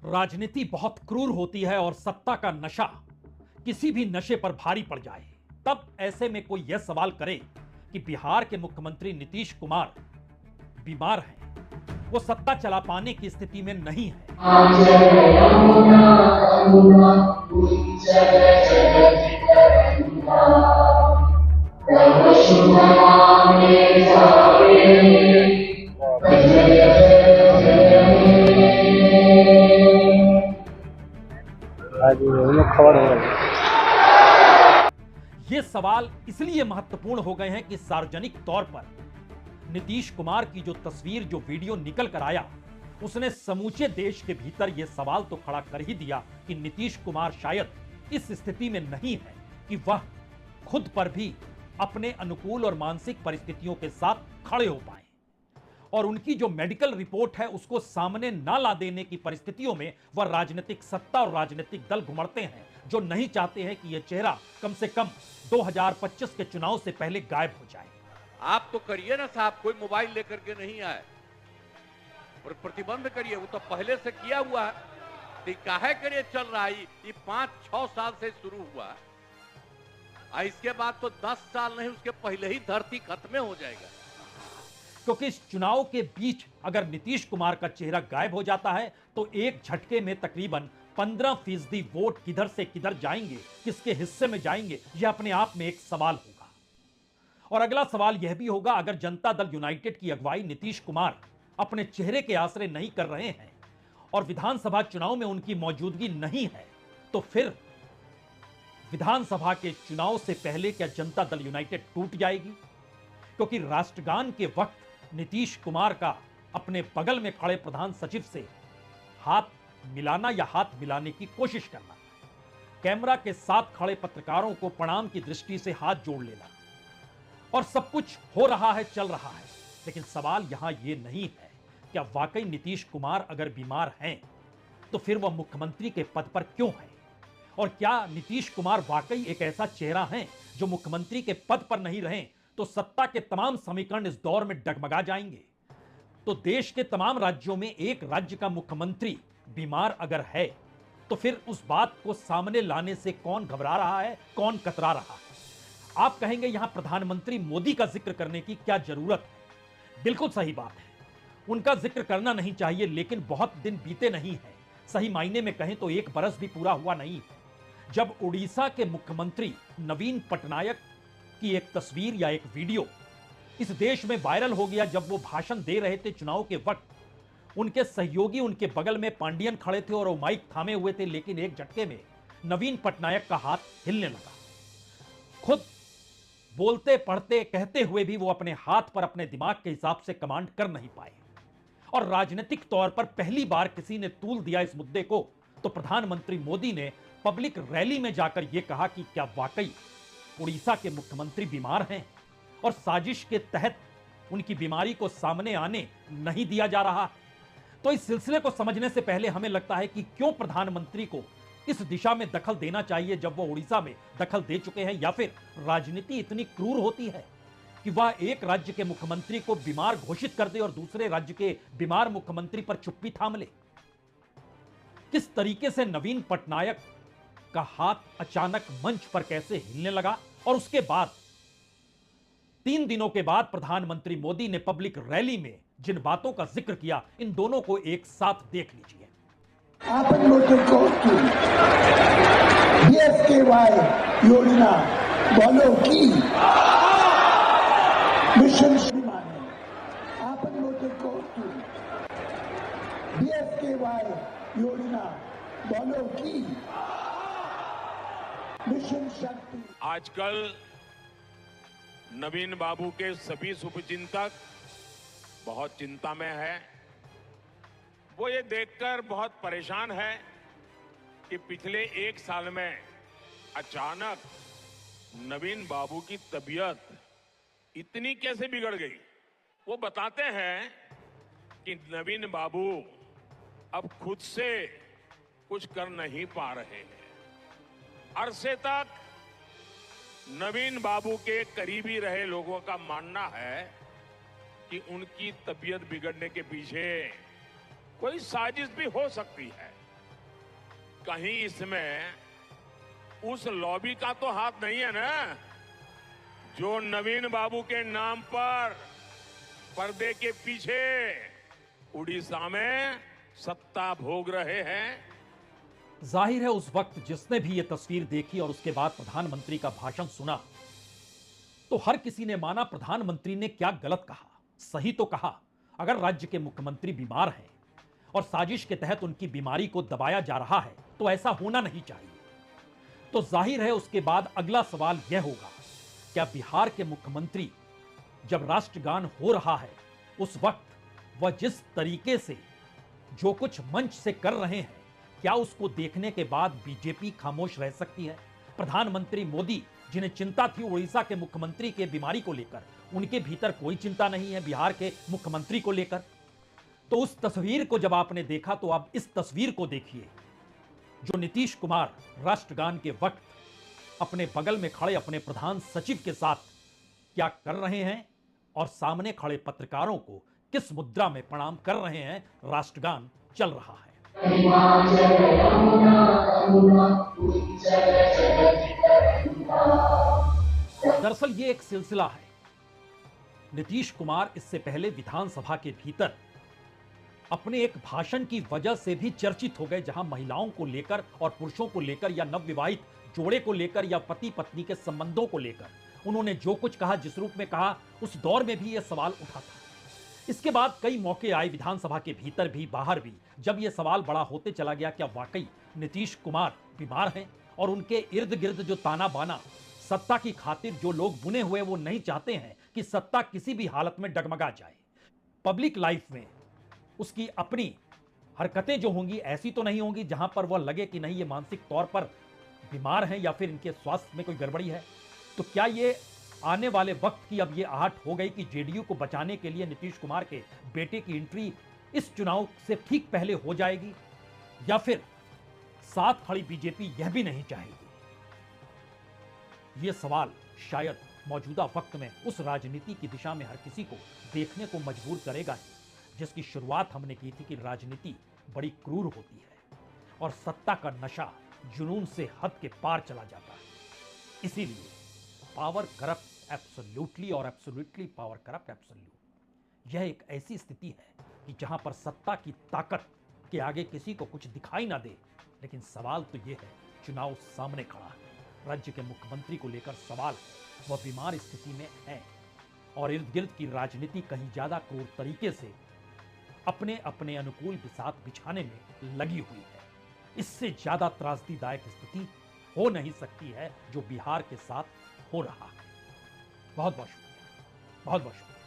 राजनीति बहुत क्रूर होती है और सत्ता का नशा किसी भी नशे पर भारी पड़ जाए तब ऐसे में कोई यह सवाल करे कि बिहार के मुख्यमंत्री नीतीश कुमार बीमार हैं, वो सत्ता चला पाने की स्थिति में नहीं है। ये सवाल इसलिए महत्वपूर्ण हो गए हैं कि सार्वजनिक तौर पर नीतीश कुमार की जो तस्वीर, जो वीडियो निकल कर आया, उसने समूचे देश के भीतर यह सवाल तो खड़ा कर ही दिया कि नीतीश कुमार शायद इस स्थिति में नहीं है कि वह खुद पर भी अपने अनुकूल और मानसिक परिस्थितियों के साथ खड़े हो पाए और उनकी जो मेडिकल रिपोर्ट है उसको सामने ना ला देने की परिस्थितियों में वह राजनीतिक सत्ता और राजनीतिक दल घुमड़ते हैं, जो नहीं चाहते हैं कि यह चेहरा कम से कम 2025 के चुनाव से पहले गायब हो जाए। आप तो करिए ना साहब, कोई मोबाइल लेकर के नहीं आए और प्रतिबंध करिए, वो तो पहले से किया हुआ है। काहे करिए चल रहा है, ये 5-6 साल से शुरू हुआ है, इसके बाद तो 10 साल नहीं, उसके पहले ही धरती खत्म हो जाएगा। क्योंकि इस चुनाव के बीच अगर नीतीश कुमार का चेहरा गायब हो जाता है तो एक झटके में तकरीबन 15% वोट किधर से किधर जाएंगे, किसके हिस्से में जाएंगे, यह अपने आप में एक सवाल होगा। और अगला सवाल यह भी होगा, अगर जनता दल यूनाइटेड की अगुवाई नीतीश कुमार अपने चेहरे के आसरे नहीं कर रहे हैं और विधानसभा चुनाव में उनकी मौजूदगी नहीं है, तो फिर विधानसभा के चुनाव से पहले क्या जनता दल यूनाइटेड टूट जाएगी? क्योंकि राष्ट्रगान के वक्त नीतीश कुमार का अपने बगल में खड़े प्रधान सचिव से हाथ मिलाना या हाथ मिलाने की कोशिश करना, कैमरा के साथ खड़े पत्रकारों को प्रणाम की दृष्टि से हाथ जोड़ लेना, और सब कुछ हो रहा है, चल रहा है। लेकिन सवाल यहां यह नहीं है क्या वाकई नीतीश कुमार अगर बीमार हैं तो फिर वह मुख्यमंत्री के पद पर क्यों है, और क्या नीतीश कुमार वाकई एक ऐसा चेहरा है जो मुख्यमंत्री के पद पर नहीं रहें तो सत्ता के तमाम समीकरण इस दौर में डगमगा जाएंगे। तो देश के तमाम राज्यों में एक राज्य का मुख्यमंत्री बीमार अगर है तो फिर उस बात को सामने लाने से कौन घबरा रहा है, कौन कतरा रहा है? आप कहेंगे यहां प्रधानमंत्री मोदी का जिक्र करने की क्या जरूरत है? बिल्कुल सही बात है, उनका जिक्र करना नहीं चाहिए, लेकिन बहुत दिन बीते नहीं है, सही मायने में कहें तो 1 बरस भी पूरा हुआ नहीं है, जब उड़ीसा के मुख्यमंत्री नवीन पटनायक की एक तस्वीर या एक वीडियो इस देश में वायरल हो गया। जब वो भाषण दे रहे थे चुनाव के वक्त, उनके सहयोगी उनके बगल में पांडियन खड़े थे और वो माइक थामे हुए थे, लेकिन एक झटके में नवीन पटनायक का हाथ हिलने लगा। खुद बोलते पढ़ते कहते हुए भी वो अपने हाथ पर अपने दिमाग के हिसाब से कमांड कर नहीं पाए, और राजनीतिक तौर पर पहली बार किसी ने तूल दिया इस मुद्दे को तो प्रधानमंत्री मोदी ने पब्लिक रैली में जाकर यह कहा कि क्या वाकई उड़ीसा के मुख्यमंत्री बीमार हैं और साजिश के तहत उनकी बीमारी को सामने आने नहीं दिया जा रहा है। तो इस सिलसिले को समझने से पहले हमें लगता है कि क्यों प्रधानमंत्री को इस दिशा में दखल देना चाहिए जब वो उड़ीसा में दखल दे चुके हैं, या फिर राजनीति इतनी क्रूर होती है कि वह एक राज्य के मुख्यमंत्री को बीमार घोषित कर दे और दूसरे राज्य के बीमार मुख्यमंत्री पर चुप्पी थाम ले। किस तरीके से नवीन पटनायक का हाथ अचानक मंच पर कैसे हिलने लगा, और उसके बाद 3 दिनों के बाद प्रधानमंत्री मोदी ने पब्लिक रैली में जिन बातों का जिक्र किया, इन दोनों को एक साथ देख लीजिए। योजना बोलो की मिशन योजना बोलो की मिशन शक्ति। आजकल नवीन बाबू के सभी शुभचिंतक बहुत चिंता में है। वो ये देखकर बहुत परेशान है कि पिछले 1 साल में अचानक नवीन बाबू की तबीयत इतनी कैसे बिगड़ गई। वो बताते हैं कि नवीन बाबू अब खुद से कुछ कर नहीं पा रहे हैं। अरसे तक नवीन बाबू के करीबी रहे लोगों का मानना है कि उनकी तबीयत बिगड़ने के पीछे कोई साजिश भी हो सकती है। कहीं इसमें उस लॉबी का तो हाथ नहीं है ना, जो नवीन बाबू के नाम पर पर्दे के पीछे उड़ीसा में सत्ता भोग रहे हैं। जाहिर है उस वक्त जिसने भी यह तस्वीर देखी और उसके बाद प्रधानमंत्री का भाषण सुना तो हर किसी ने माना प्रधानमंत्री ने क्या गलत कहा, सही तो कहा। अगर राज्य के मुख्यमंत्री बीमार हैं और साजिश के तहत उनकी बीमारी को दबाया जा रहा है तो ऐसा होना नहीं चाहिए। तो जाहिर है उसके बाद अगला सवाल यह होगा, क्या बिहार के मुख्यमंत्री जब राष्ट्रगान हो रहा है उस वक्त वह जिस तरीके से जो कुछ मंच से कर रहे हैं, क्या उसको देखने के बाद बीजेपी खामोश रह सकती है? प्रधानमंत्री मोदी जिन्हें चिंता थी उड़ीसा के मुख्यमंत्री के बीमारी को लेकर, उनके भीतर कोई चिंता नहीं है बिहार के मुख्यमंत्री को लेकर। तो उस तस्वीर को जब आपने देखा तो आप इस तस्वीर को देखिए, जो नीतीश कुमार राष्ट्रगान के वक्त अपने बगल में खड़े अपने प्रधान सचिव के साथ क्या कर रहे हैं और सामने खड़े पत्रकारों को किस मुद्रा में प्रणाम कर रहे हैं। राष्ट्रगान चल रहा है। दरअसल ये एक सिलसिला है। नीतीश कुमार इससे पहले विधानसभा के भीतर अपने एक भाषण की वजह से भी चर्चित हो गए, जहां महिलाओं को लेकर और पुरुषों को लेकर या नवविवाहित जोड़े को लेकर या पति पत्नी के संबंधों को लेकर उन्होंने जो कुछ कहा, जिस रूप में कहा, उस दौर में भी यह सवाल उठा था। इसके बाद कई मौके आए विधानसभा के भीतर भी बाहर भी, जब यह सवाल बड़ा होते चला गया क्या वाकई नीतीश कुमार बीमार हैं और उनके इर्द गिर्द जो ताना बाना सत्ता की खातिर जो लोग बुने हुए वो नहीं चाहते हैं कि सत्ता किसी भी हालत में डगमगा जाए। पब्लिक लाइफ में उसकी अपनी हरकतें जो होंगी ऐसी तो नहीं होंगी जहां पर वह लगे कि नहीं ये मानसिक तौर पर बीमार हैं या फिर इनके स्वास्थ्य में कोई गड़बड़ी है। तो क्या ये आने वाले वक्त की अब ये आहट हो गई कि जेडीयू को बचाने के लिए नीतीश कुमार के बेटे की एंट्री इस चुनाव से ठीक पहले हो जाएगी, या फिर साथ खड़ी बीजेपी यह भी नहीं चाहेगी? यह सवाल शायद मौजूदा वक्त में उस राजनीति की दिशा में हर किसी को देखने को मजबूर करेगा जिसकी शुरुआत हमने की थी कि राजनीति बड़ी क्रूर होती है और सत्ता का नशा जुनून से हद के पार चला जाता है। इसीलिए पावर करप्ट एब्सोल्युटली और एब्सोल्युटली पावर करप्ट एब्सोल्यूट। यह एक ऐसी स्थिति है कि जहां पर सत्ता की ताकत के आगे किसी को कुछ दिखाई ना दे। लेकिन सवाल तो यह है, चुनाव सामने खड़ा है, राज्य के मुख्यमंत्री को लेकर सवाल है, वह बीमार स्थिति में है और इर्द गिर्द की राजनीति कहीं ज्यादा क्रूर तरीके से अपने अपने अनुकूल बिसात बिछाने में लगी हुई है। इससे ज्यादा त्रासदीदायक स्थिति हो नहीं सकती है जो बिहार के साथ हो रहा है। बहुत बहुत शुक्रिया, बहुत बहुत शुक्रिया।